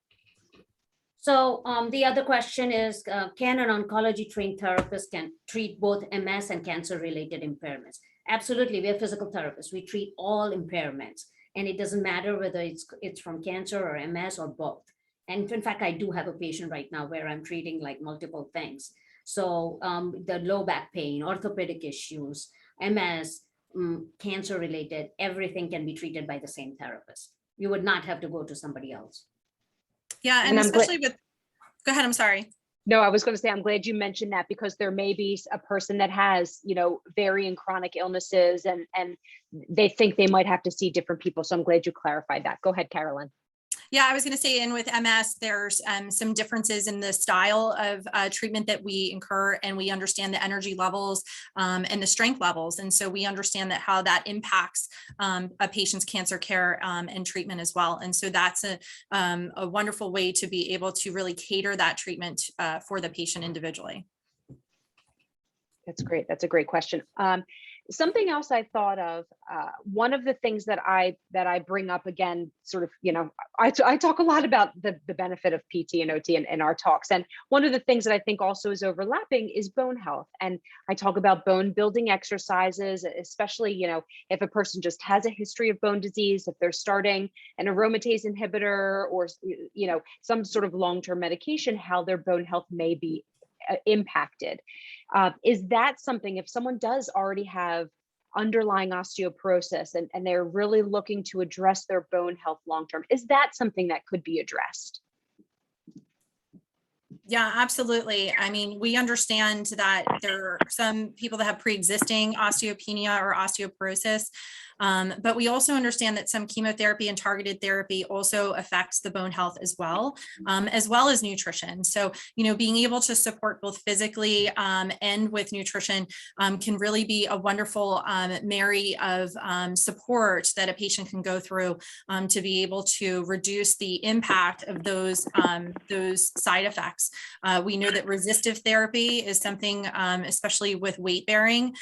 B: So the other question is, can an oncology trained therapist can treat both MS and cancer related impairments? Absolutely, we are physical therapists. We treat all impairments, and it doesn't matter whether it's from cancer or MS or both. And in fact, I do have a patient right now where I'm treating like multiple things. So the low back pain, orthopedic issues, MS, cancer related, everything can be treated by the same therapist. You would not have to go to somebody else.
C: Yeah, and especially with, go ahead, I'm sorry.
A: No, I was going to say, I'm glad you mentioned that, because there may be a person that has, you know, varying chronic illnesses and they think they might have to see different people. So I'm glad you clarified that. Go ahead, Carolyn.
C: Yeah, I was going to say, and with MS, there's some differences in the style of treatment that we incur, and we understand the energy levels and the strength levels. And so we understand that how that impacts a patient's cancer care and treatment as well. And so that's a wonderful way to be able to really cater that treatment for the patient individually.
A: That's great. That's a great question. Something else I thought of, one of the things that I bring up again, sort of, you know, I talk a lot about the benefit of PT and OT in our talks. And one of the things that I think also is overlapping is bone health. And I talk about bone building exercises, especially, you know, if a person just has a history of bone disease, if they're starting an aromatase inhibitor or, you know, some sort of long-term medication, how their bone health may be impacted. Is that something, if someone does already have underlying osteoporosis and they're really looking to address their bone health long-term, is that something that could be addressed?
C: Yeah, absolutely. I mean, we understand that there are some people that have pre-existing osteopenia or osteoporosis, but we also understand that some chemotherapy and targeted therapy also affects the bone health as well as nutrition. So, you know, being able to support both physically and with nutrition can really be a wonderful marry of support that a patient can go through to be able to reduce the impact of those side effects. We know that resistive therapy is something, especially with weight bearing,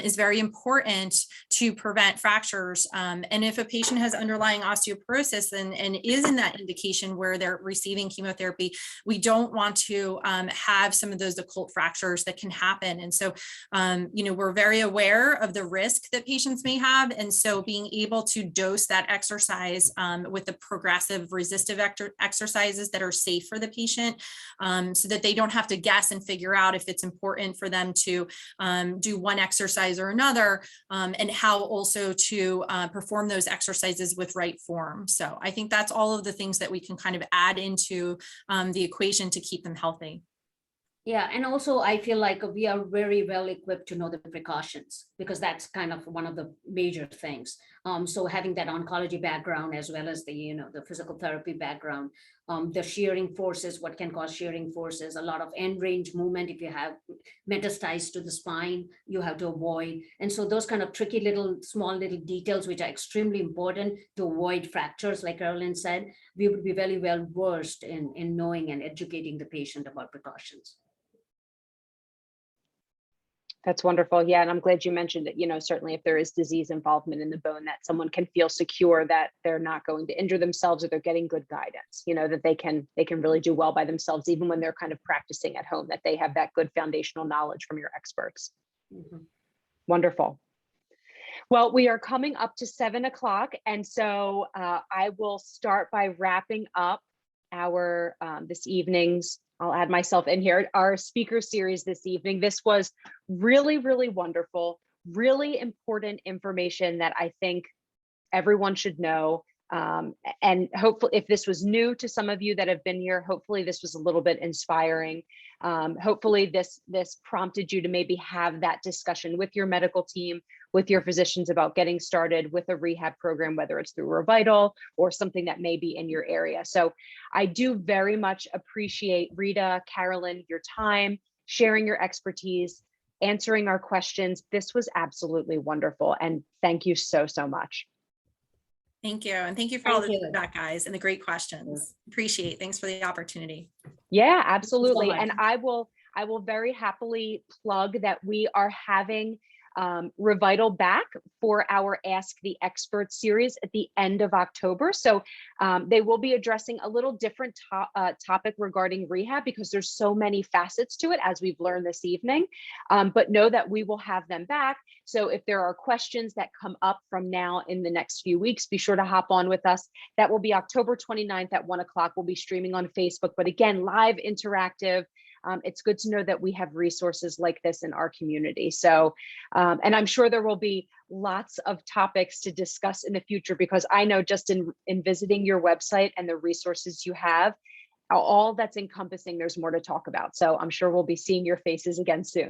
C: is very important to prevent fractures. And if a patient has underlying osteoporosis and is in that indication where they're receiving chemotherapy, we don't want to have some of those occult fractures that can happen. And so, you know, we're very aware of the risk that patients may have. And so being able to dose that exercise with the progressive resistive exercises that are safe for the patient, so that they don't have to guess and figure out if it's important for them to do one exercise or another, and how also to perform those exercises with right form. So I think that's all of the things that we can kind of add into the equation to keep them healthy.
B: Yeah, and also I feel like we are very well equipped to know the precautions, because that's kind of one of the major things. So having that oncology background as well as the, you know, the physical therapy background, the shearing forces, what can cause shearing forces, a lot of end range movement. If you have metastasized to the spine, you have to avoid. And so those kind of tricky little, small little details, which are extremely important to avoid fractures, like Carolyn said, we would be very well versed in knowing and educating the patient about precautions.
A: That's wonderful. Yeah. And I'm glad you mentioned it. You know, certainly if there is disease involvement in the bone, that someone can feel secure that they're not going to injure themselves, or they're getting good guidance, you know, that they can really do well by themselves, even when they're kind of practicing at home, that they have that good foundational knowledge from your experts. Mm-hmm. Wonderful. Well, we are coming up to 7 o'clock. And so I will start by wrapping up our this evening's, I'll add myself in here, our speaker series this evening. This was really, really wonderful, really important information that I think everyone should know. And hopefully, if this was new to some of you that have been here, hopefully this was a little bit inspiring. Hopefully this prompted you to maybe have that discussion with your medical team, with your physicians about getting started with a rehab program, whether it's through ReVital or something that may be in your area. So I do very much appreciate Rita, Carolyn, your time, sharing your expertise, answering our questions. This was absolutely wonderful. And thank you so, so much.
C: Thank you. And thank you for all the
B: Thank you.
C: feedback, guys, and the great questions. Appreciate it. Thanks for the opportunity.
A: Yeah, absolutely.
B: much.
A: And I will very happily plug that we are having ReVital back for our Ask the Expert series at the end of October. So they will be addressing a little different topic regarding rehab because there's so many facets to it, as we've learned this evening. But know that we will have them back. So if there are questions that come up from now in the next few weeks, be sure to hop on with us. That will be October 29th at 1 o'clock. We'll be streaming on Facebook, but again, live, interactive. It's good to know that we have resources like this in our community. So, and I'm sure there will be lots of topics to discuss in the future, because I know just in visiting your website and the resources you have, all that's encompassing, there's more to talk about. So I'm sure we'll be seeing your faces again soon.